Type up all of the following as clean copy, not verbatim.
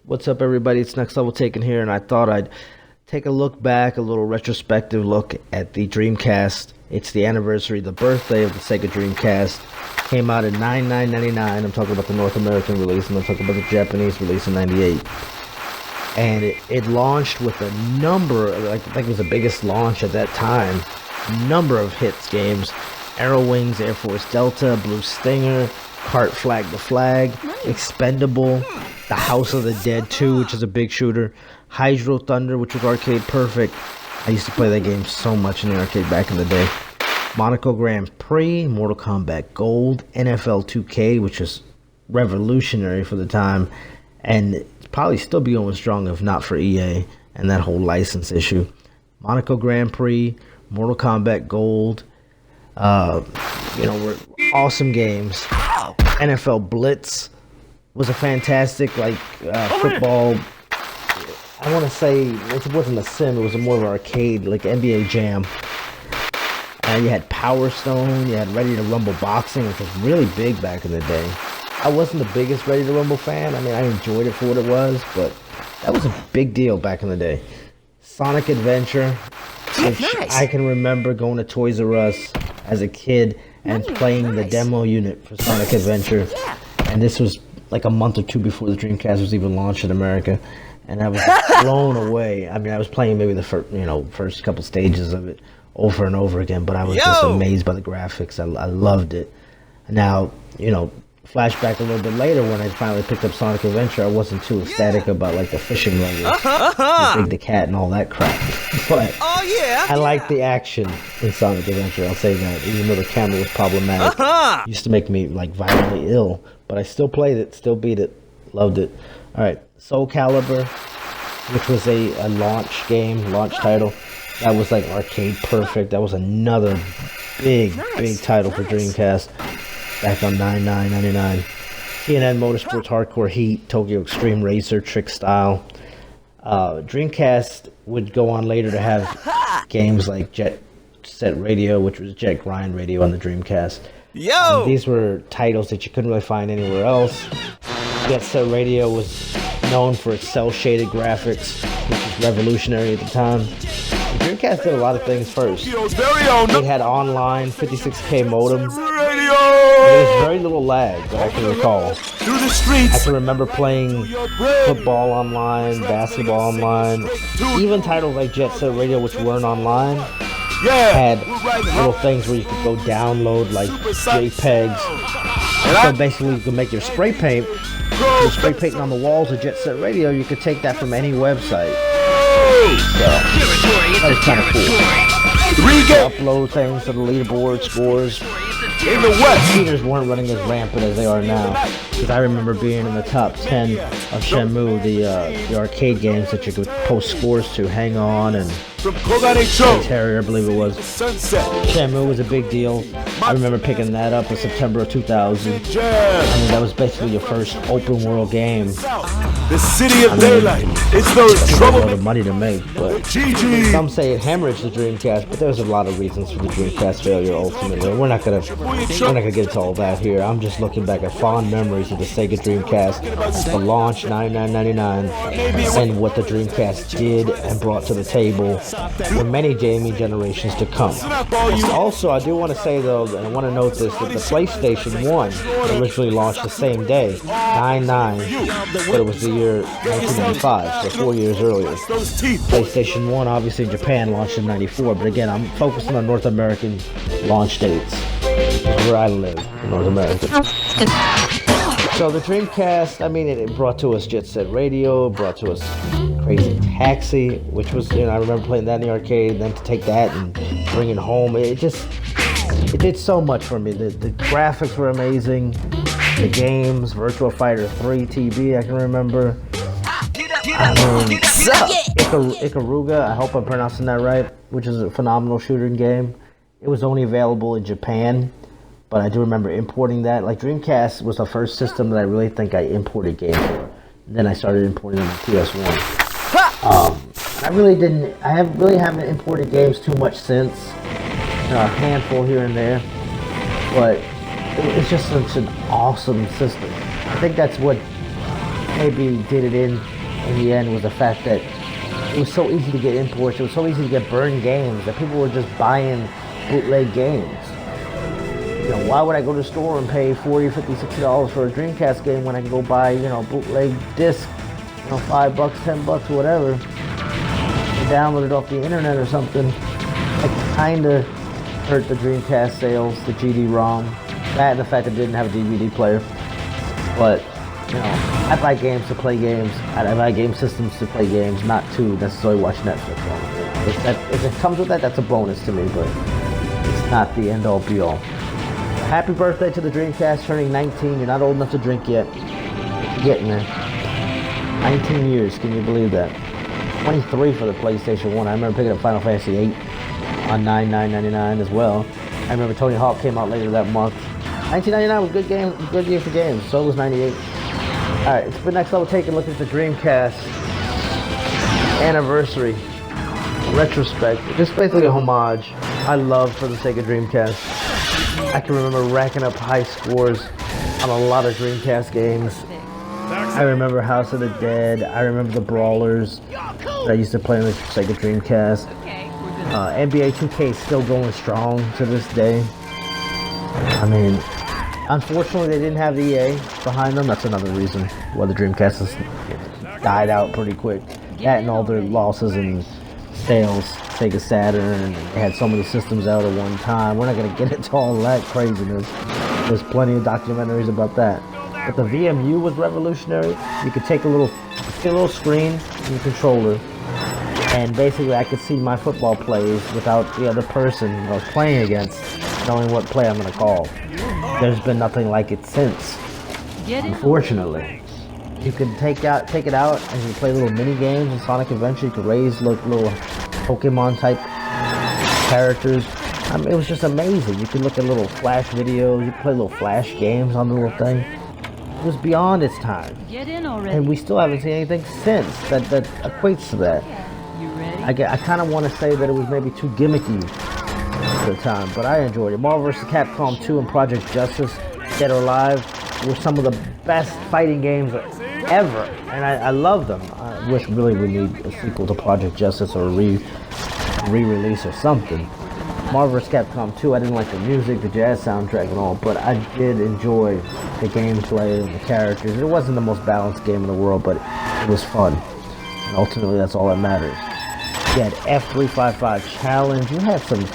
What's up, everybody? It's Next Level Taken here, and I thought I'd take a look back, a little retrospective look at the Dreamcast. It's the anniversary, the birthday of the Sega Dreamcast. Came out in 9/9/99. I'm talking about the North American release, and I'm talking about the Japanese release in '98. And it launched with a number, I think it was the biggest launch at that time. Number of hits games: Arrow Wings, Air Force Delta, Blue Stinger, Cart Flag the Flag, Expendable, The House of the Dead 2, which is a big shooter, Hydro Thunder, which was arcade perfect. I used to play that game so much in the arcade back in the day. Monaco Grand Prix, Mortal Kombat Gold, NFL 2K, which was revolutionary for the time, and it's probably still be going strong if not for EA and that whole license issue. Monaco Grand Prix, Mortal Kombat Gold, were awesome games. NFL Blitz was a fantastic, football. I want to say it wasn't a sim; it was more of an arcade, like NBA Jam. And you had Power Stone, you had Ready to Rumble Boxing, which was really big back in the day. I wasn't the biggest Ready to Rumble fan. I mean, I enjoyed it for what it was, but that was a big deal back in the day. Sonic Adventure, which I can remember going to Toys R Us as a kid and playing the demo unit for Sonic Adventure. And this was like a month or two before the Dreamcast was even launched in America. And I was blown away. I mean, I was playing maybe the first couple stages of it over and over again, but I was just amazed by the graphics. I loved it. Now, flashback a little bit later when I finally picked up Sonic Adventure, I wasn't too ecstatic about like the fishing levels, Big the Cat and all that crap. But I liked the action in Sonic Adventure, I'll say that, even though the camera was problematic. It used to make me like violently ill, but I still played it, still beat it, loved it. Alright, Soul Calibur, which was a launch title. That was like arcade perfect. That was another big title for Dreamcast back on 9/9/99. TNN Motorsports Hardcore Heat, Tokyo Extreme Racer, Trick Style. Dreamcast would go on later to have games like Jet Set Radio, which was Jet Grind Radio on the Dreamcast. These were titles that you couldn't really find anywhere else. Jet Set Radio was known for its cel-shaded graphics, which was revolutionary at the time. The Dreamcast did a lot of things first. It had online 56K modem. There was very little lag that I can recall. I can remember playing football online, basketball online, even titles like Jet Set Radio, which weren't online, had little things where you could go download like JPEGs. So basically you could make your spray paint. You're spray painting on the walls of Jet Set Radio, you could take that from any website. So, that was kind of cool. Upload things to the leaderboard, scores. In the West, computers weren't running as rampant as they are now. Because I remember being in the top 10 of Shenmue, the arcade games that you could post scores to, Hang On and Terrier, I believe it was. Shenmue was a big deal. I remember picking that up in September of 2000. I mean, that was basically your first open world game. The City of Daylight. It's those trouble. A lot of money to make, but some say it hemorrhaged the Dreamcast. But there's a lot of reasons for the Dreamcast failure. Ultimately, we're not gonna get into all that here. I'm just looking back at fond memories of the Sega Dreamcast, the launch 9/9/99, and what the Dreamcast did and brought to the table for many gaming generations to come. Also, I do want to say though, and I want to note this, that the PlayStation 1 originally launched the same day, 9/9, but it was the year 1995, so 4 years earlier. PlayStation 1, obviously in Japan, launched in 94, but again, I'm focusing on North American launch dates, where I live, in North America. So the Dreamcast, I mean, it brought to us Jet Set Radio, brought to us Crazy Taxi, which was, I remember playing that in the arcade, and then to take that and bring it home, it did so much for me. The graphics were amazing, the games, Virtua Fighter 3 TB, I can remember. Ikaruga, I hope I'm pronouncing that right, which is a phenomenal shooting game. It was only available in Japan, but I do remember importing that. Like, Dreamcast was the first system that I really think I imported games for. And then I started importing them on PS1. I really haven't imported games too much since. A handful here and there. But it's just such an awesome system. I think that's what maybe did it in in the end was the fact that it was so easy to get imports, it was so easy to get burned games that people were just buying bootleg games. You know, why would I go to the store and pay $40, $50, $60 for a Dreamcast game when I can go buy, you know, bootleg disc, you know, $5, $10, whatever, and download it off the internet or something? It kinda hurt the Dreamcast sales, the GD-ROM, that and the fact that it didn't have a DVD player. But, you know, I buy games to play games. I buy game systems to play games, not to necessarily watch Netflix on. If it comes with that, that's a bonus to me, but it's not the end-all be-all. Happy birthday to the Dreamcast, turning 19. You're not old enough to drink yet. You're getting there. 19 years, can you believe that? 23 for the PlayStation 1. I remember picking up Final Fantasy 8 on $9.99 as well. I remember Tony Hawk came out later that month. 1999 was a good game, good year for games. So was 98. Alright, it's been Next Level Taken. Look at the Dreamcast anniversary retrospect. Just basically a homage I love for the Sega Dreamcast. I can remember racking up high scores on a lot of Dreamcast games. I remember House of the Dead. I remember the Brawlers that I used to play on the Sega Dreamcast. NBA 2K is still going strong to this day. I mean, unfortunately they didn't have EA behind them. That's another reason why the Dreamcast has died out pretty quick. That and all their losses in sales. Sega Saturn, they had so many systems out at one time. We're not going to get into all that craziness. There's plenty of documentaries about that. But the VMU was revolutionary. You could take a little screen in your controller, and basically I could see my football plays without the other person I was playing against knowing what play I'm going to call. There's been nothing like it since, unfortunately. You could take it out and you play little mini games in Sonic Adventure. You could raise little Pokemon type characters. I mean, it was just amazing. You could look at little Flash videos. You could play little Flash games on the little thing. It was beyond its time. Get in already. And we still haven't seen anything since that equates to that. You ready? I kind of want to say that it was maybe too gimmicky at the time, but I enjoyed it. Marvel vs. Capcom 2 and Project Justice, Dead or Alive, were some of the best fighting games ever, and I love them. I wish really we need a sequel to Project Justice or a re-release or something. Marvel vs. Capcom 2, I didn't like the music, the jazz soundtrack and all, but I did enjoy the gameplay and the characters. It wasn't the most balanced game in the world, but it was fun. And ultimately, that's all that matters. You had F355 Challenge. You had some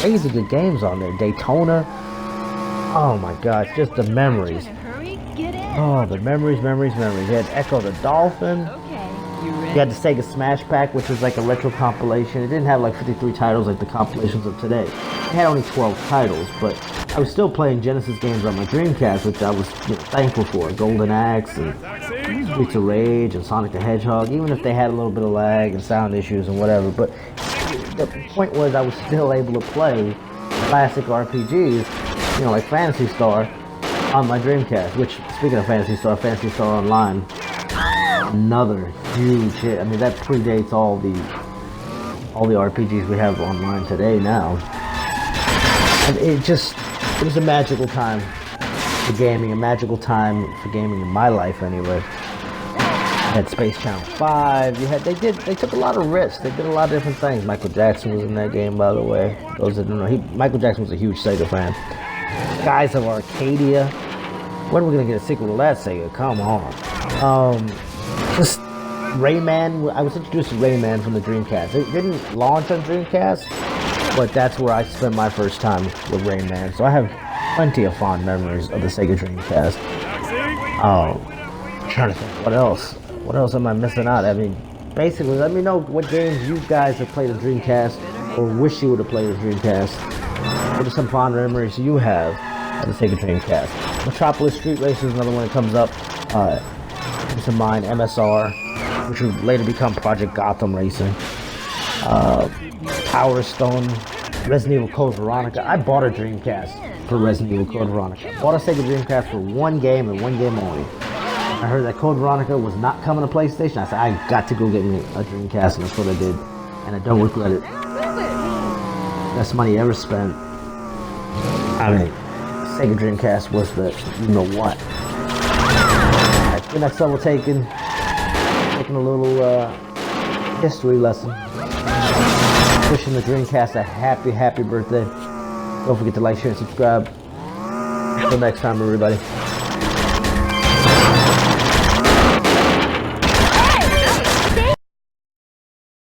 crazy good games on there. Daytona. Oh my gosh, just the memories. Oh, the memories. You had Echo the Dolphin. You had the Sega Smash Pack, which was like a retro compilation. It didn't have like 53 titles like the compilations of today. It had only 12 titles, but I was still playing Genesis games on my Dreamcast, which I was thankful for. Golden Axe and Streets of Rage and Sonic the Hedgehog, even if they had a little bit of lag and sound issues and whatever. But the point was I was still able to play classic RPGs, like Phantasy Star on my Dreamcast, which, speaking of Phantasy Star Online, another huge hit. I mean, that predates all the RPGs we have online today now. And it was a magical time for gaming, a magical time for gaming in my life anyway. You had Space Channel 5, they took a lot of risks, they did a lot of different things. Michael Jackson was in that game, by the way. Those that don't know, Michael Jackson was a huge Sega fan. Skies of Arcadia. When are we gonna get a sequel to that, Sega? Come on. Just Rayman. I was introduced to Rayman from the Dreamcast. It didn't launch on Dreamcast, but that's where I spent my first time with Rayman. So I have plenty of fond memories of the Sega Dreamcast. I'm trying to think, what else? What else am I missing out? I mean, basically, let me know what games you guys have played on Dreamcast or wish you would have played on Dreamcast. What are some fond memories you have of the Sega Dreamcast? Metropolis Street Racer is another one that comes up. Keeps in mind MSR, which would later become Project Gotham Racing. Power Stone, Resident Evil Code Veronica. I bought a Dreamcast for Resident Evil Code Veronica. I bought a Sega Dreamcast for one game and one game only. I heard that Code Veronica was not coming to PlayStation. I said, I got to go get me a Dreamcast, and that's what I did. And I don't regret it. Best money ever spent. I mean, Sega Dreamcast was the you know what. Alright, the Next Level Taken. taking a little history lesson. Wishing the Dreamcast a happy birthday. Don't forget to like, share, and subscribe. Until next time, everybody.